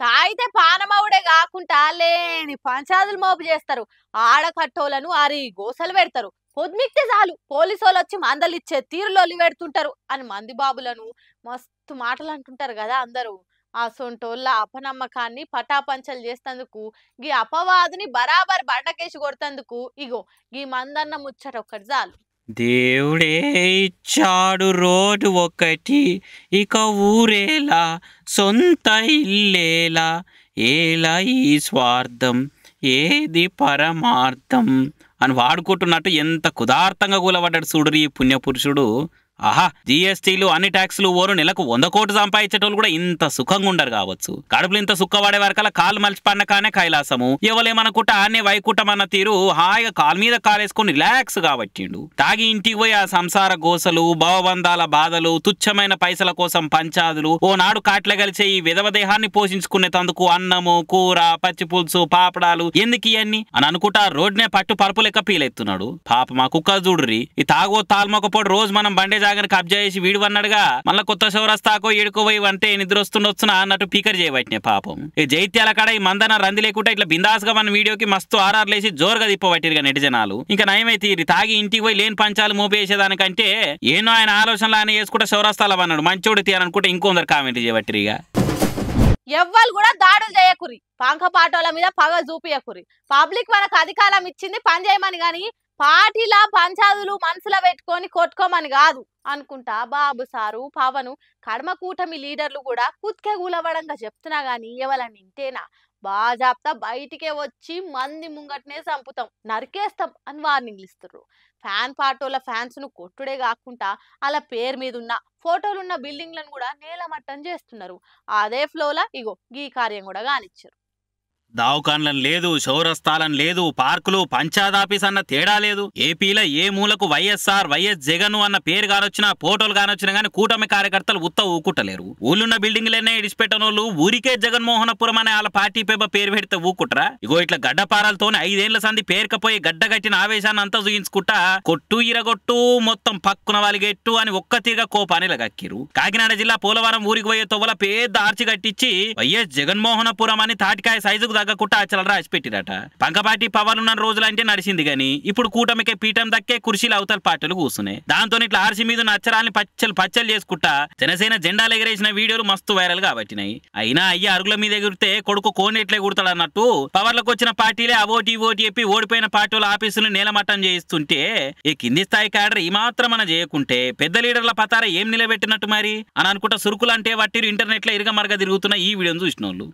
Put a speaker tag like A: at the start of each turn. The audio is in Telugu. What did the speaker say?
A: తాగితే పానమవుడే కాకుండా లేని పంచాదులు మోపు చేస్తారు. ఆడకట్టోలను ఆరి గోసలు పెడతారు. పొద్దుమిక్తే చాలు పోలీసోళ్ళు వచ్చి మందలిచ్చే తీరులొల్లి పెడుతుంటారు అని మంది బాబులను మస్తు మాటలు అంటుంటారు కదా అందరూ. ఆ సొంటోళ్ళ అపనమ్మకాన్ని పటాపంచలు చేస్తందుకు గీ అపవాదిని బరాబర్ బండకేసి కొడుతందుకు ఇగో గీ మందన్న ముచ్చట ఒక్కటి చాలు.
B: దేవుడే ఇచ్చాడు రోడ్డు ఒకటి, ఇక ఊరేలా సొంత ఇల్లేలా, ఏలా ఈ స్వార్థం ఏది పరమార్థం అని వాడుకుంటున్నట్టు ఎంత కుదార్థంగా కూలబడ్డాడు చూడు ఈ పుణ్యపురుషుడు. ఆహా, జిఎస్టీలు అన్ని ట్యాక్సులు ఓరు నెలకు 100 కోట్లు సంపాదించేటోళ్ళు కూడా ఇంత సుఖంగా ఉండరు కావచ్చు. కడుపులు ఇంత సుఖపడే వరకల్లా కాళ్ళు మలిచి పడినకానే కైలాసము. ఎవలేమనుకుంటా ఆనే వైకుంఠం అన్న తీరు హాయిగా కాలు మీద కాలేసుకొని రిలాక్స్ కాబట్టిండు. తాగి ఇంటికి పోయి ఆ సంసార గోసలు, భవబంధాల బాధలు, తుచ్చమైన పైసల కోసం పంచాదులు, ఓనాడు కాట్ల కలిసే ఈ విధవ దేహాన్ని పోషించుకునేటందుకు అన్నము, కూర, పచ్చి పులుసు, పాపడాలు ఎందుకు ఇవన్నీ అని అనుకుంటా రోడ్నే పట్టు పరుపు లెక్క పీలెత్తున్నాడు. పాప మా కుక్క చూడుర్రి, ఈ తాగో తాల్మొకపోడు రోజు మనం బండే కబ్జా చేసి వీడు అన్నాడుగా, మళ్ళా కొత్త చౌరస్తాకో ఏడుకోపోయి అంటే నిద్ర వస్తుండొచ్చునా అన్నట్టు పీకర్ చేయబట్టినే పాపం. ఈ జైత్యాల కాడ ఈ మందన రంది లేకుండా ఇట్లా బిందాస్గా మన వీడియోకి మస్తు ఆర్ఆర్లేసి జోరుగా తిప్పబట్టిరుగా నెటి జనాలు. ఇంకా నయమైతే తాగి ఇంటికి పోయి లేని పంచాలు మోపేసేదానికంటే ఏనో ఆయన ఆలోచనలు ఆయన వేసుకుంటే చౌరస్తాల అన్నాడు మంచోడు తీయాలనుకుంటే ఇంకొందరు కామెంట్ చేయబట్టిరిగా.
A: ఎవ్వరు కూడా దాడులు చేయకురి, పంక పాటోల మీద పగ చూపియకురి. పబ్లిక్ మనకు అధికారం ఇచ్చింది పని చేయమని గాని పార్టీలా పంచాదులు మనసులో పెట్టుకొని కొట్టుకోమని కాదు అనుకుంటా బాబు సారు పవను కడమ కూటమి లీడర్లు కూడా కుత్కే కూలవడంగా చెప్తున్నా గాని ఎవరని ఇంటేనా బాజాప్తా బయటికే వచ్చి మంది ముంగట్నే చంపుతాం, నరికేస్తాం అని వార్నింగ్లు ఇస్తున్నారు. ఫ్యాన్ పాటోల ఫ్యాన్స్ ను కొట్టుడే కాకుండా అలా పేరు మీద ఉన్న ఫోటోలున్న బిల్డింగ్లను కూడా నేలమట్టం చేస్తున్నారు. అదే ఫ్లోలా ఇగో ఈ కార్యం కూడా కానిచ్చారు.
B: దావకాన్లను లేదు, చౌరస్తాలను లేదు, పార్కులు, పంచాయత్ అన్న తేడా లేదు. ఏపీలో ఏ మూలకు వైఎస్ఆర్ వైఎస్ జగన్ అన్న పేరు కానొచ్చినా ఫోటోలు కానొచ్చినా గానీ కూటమి కార్యకర్తలు ఊకుట్టలేరు. ఊళ్ళున్న బిల్డింగ్లనే ఇడిచిపెట్టనోళ్ళు ఊరికే జగన్మోహనపురం అనే వాళ్ళ పార్టీ పేరు పెడితే ఊకుట్రా? ఇగో ఇట్లా గడ్డపారాలతో 5 ఏళ్ల సంది పేరుకపోయి గడ్డగట్టిన ఆవేశాన్ని అంతా చూయించుకుంటా కొట్టు ఇరగొట్టు మొత్తం పక్కున వాలిగెట్టు అని ఒక్కతిగా కోపానిలా గక్కిరు. కాకినాడ జిల్లా పోలవరం ఊరికి పోయే తొవ్వల పెద్ద ఆర్చి కట్టించి వైఎస్ జగన్మోహనపురం అని తాటికాయ సైజుకు తగ్గకుండా అచ్చలు రాసి పెట్టిరట. పంకపాటి పవర్ ఉన్న రోజులంటే నడిచింది గాని ఇప్పుడు కూటమికే పీఠం దక్కే కుర్చీలు అవతల పార్టీలు కూర్చున్నాయి. దాంతో ఇట్లా ఆర్సీ మీద అచ్చరాల్ని పచ్చలు చేసుకుంటా జనసేన జెండాలు ఎగరేసిన వీడియోలు మస్తు వైరల్ గా పట్టినాయి. అయినా అయ్య అరుగుల మీద ఎగిరితే కొడుకు కోనేట్లే కుడతాడు అన్నట్టు పవర్లకు వచ్చిన పార్టీలే అవోటి ఓటి చెప్పి ఓడిపోయిన పార్టీల ఆఫీసులు నేలమట్టం చేయిస్తుంటే ఈ కింది స్థాయి క్యాడర్ ఈ మాత్రం మన చేయకుంటే పెద్ద లీడర్ల పతార ఏం నిలబెట్టినట్టు మరి అని అనుకుంటా సురుకులు అంటే వట్టిరు ఇంటర్నెట్ లో ఇరుగ మరగ తిరుగుతున్న ఈ వీడియోను చూసిన వాళ్ళు.